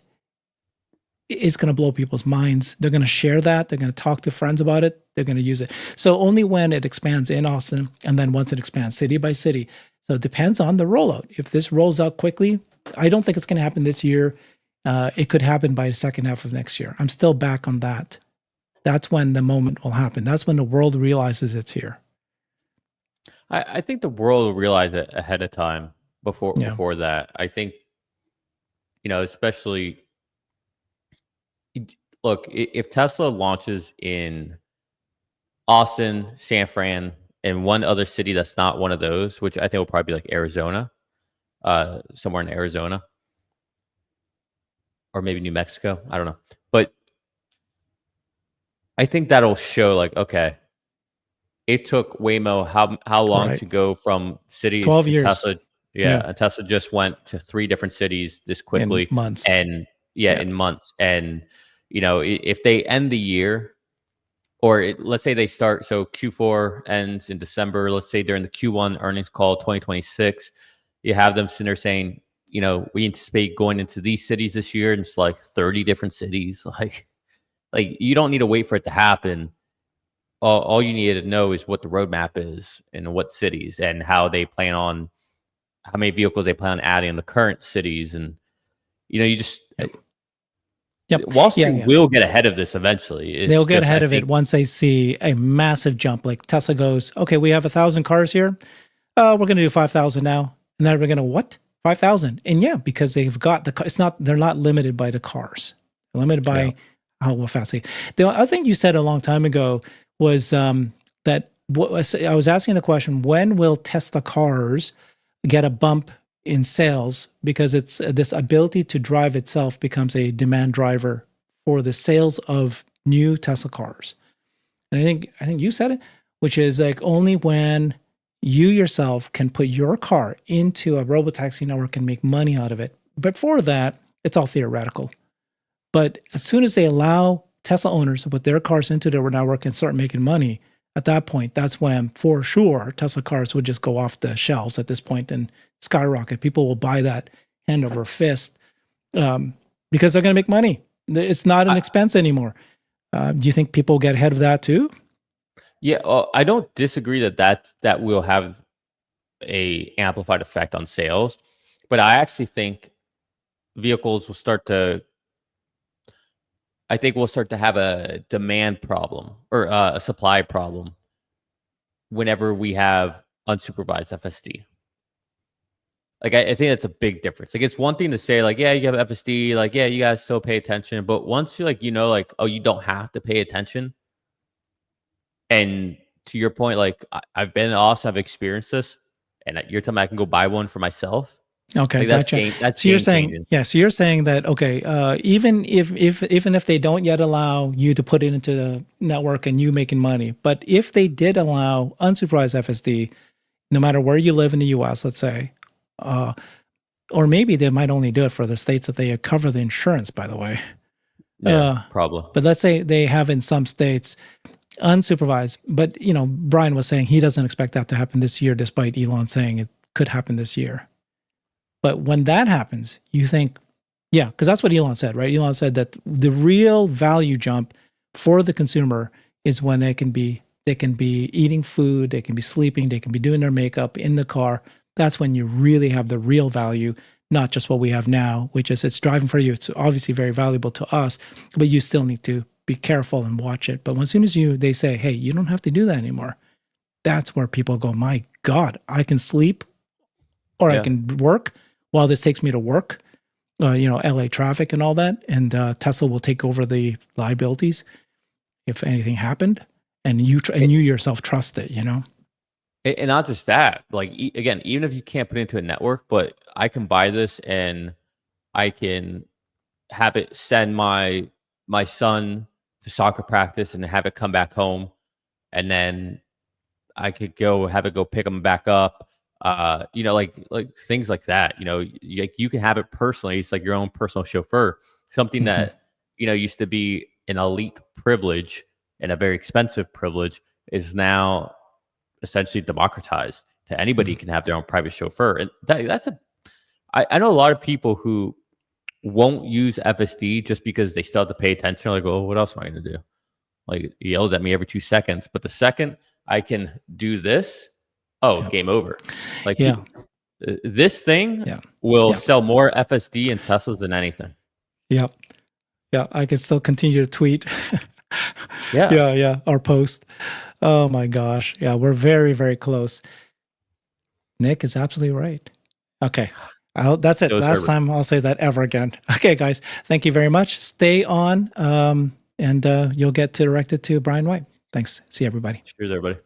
is going to blow people's minds. They're going to share that. They're going to talk to friends about it. They're going to use it. So only when it expands in Austin, and then once it expands city by city. So it depends on the rollout. If this rolls out quickly, I don't think it's going to happen this year. It could happen by the second half of next year. I'm still back on that. That's when the moment will happen. That's when the world realizes it's here. I think the world will realize it ahead of time before Yeah. before that. I think, especially look, if Tesla launches in Austin, San Fran, and one other city that's not one of those, which I think will probably be like Arizona, somewhere in Arizona, or maybe New Mexico. I don't know. But I think that'll show like, okay, it took Waymo how long Right. to go from cities 12 and years. Tesla, Yeah. and Tesla just went to 3 different cities this In quickly months. and Yeah. in months. And if they end the year, or let's say they start, so Q4 ends in December, let's say during the Q1 earnings call 2026, you have them sitting there saying, we anticipate going into these cities this year, and it's like 30 different cities. Like you don't need to wait for it to happen. All you need to know is what the roadmap is and what cities and how many vehicles they plan on adding in the current cities. And, you just, Yep. Wall Street Yeah. will get ahead of this eventually. It's They'll get just, ahead I of it think, once they see a massive jump. Like Tesla goes, okay, we have 1,000 cars here. We're going to do 5,000 now. And then we're going to what? 5,000. And yeah, because they've got they're not limited by the cars. They're limited by how fast they. The other thing you said a long time ago was that I was asking the question, when will Tesla cars get a bump in sales, because it's this ability to drive itself becomes a demand driver for the sales of new Tesla cars. And I think you said it, which is like only when you yourself can put your car into a Robotaxi network and make money out of it. But for that, it's all theoretical. But as soon as they allow Tesla owners to put their cars into their network and start making money, at that point, that's when, for sure, Tesla cars would just go off the shelves at this point and skyrocket. People will buy that hand over fist because they're going to make money. It's not an expense anymore. Do you think people get ahead of that too? Yeah, I don't disagree that will have a amplified effect on sales, but I actually think vehicles will start to. I think we'll start to have a demand problem or a supply problem whenever we have unsupervised FSD. Like I think that's a big difference. Like it's one thing to say like, yeah, you have FSD, like yeah, you guys still pay attention, but once you oh, you don't have to pay attention. And to your point, like I've been in Austin, I've experienced this, and you're telling me I can go buy one for myself. Okay, like, gotcha. So you're saying, so you're saying that even if they don't yet allow you to put it into the network and you making money, but if they did allow unsupervised FSD, no matter where you live in the U.S., let's say, or maybe they might only do it for the states that they cover the insurance. By the way, probably. But let's say they have in some states unsupervised. But Brian was saying he doesn't expect that to happen this year, despite Elon saying it could happen this year. But when that happens, you think, yeah, because that's what Elon said, right? Elon said that the real value jump for the consumer is when they can be eating food, they can be sleeping, they can be doing their makeup in the car. That's when you really have the real value, not just what we have now, which is it's driving for you. It's obviously very valuable to us, but you still need to be careful and watch it. But as soon as they say, hey, you don't have to do that anymore, that's where people go, my God, I can sleep or I can work while this takes me to work, LA traffic and all that. And Tesla will take over the liabilities if anything happened. And you yourself trust it, And not just that, like, again, even if you can't put it into a network, but I can buy this and I can have it send my son to soccer practice and have it come back home. And then I could have it go pick him back up. Like things like that, you can have it personally. It's like your own personal chauffeur, something that, used to be an elite privilege and a very expensive privilege is now essentially democratized to anybody can have their own private chauffeur. And I know a lot of people who won't use FSD just because they still have to pay attention. Like, oh, what else am I going to do? Like, he yells at me every 2 seconds. But the second I can do this, game over. Like, this thing will sell more FSD and Teslas than anything. Yeah, I can still continue to tweet. Yeah, or post. Oh my gosh. Yeah, we're very, very close. Nick is absolutely right. Okay. That's it. Last time I'll say that ever again. Okay, guys. Thank you very much. Stay on, and you'll get directed to Brian White. Thanks. See you, everybody. Cheers, everybody.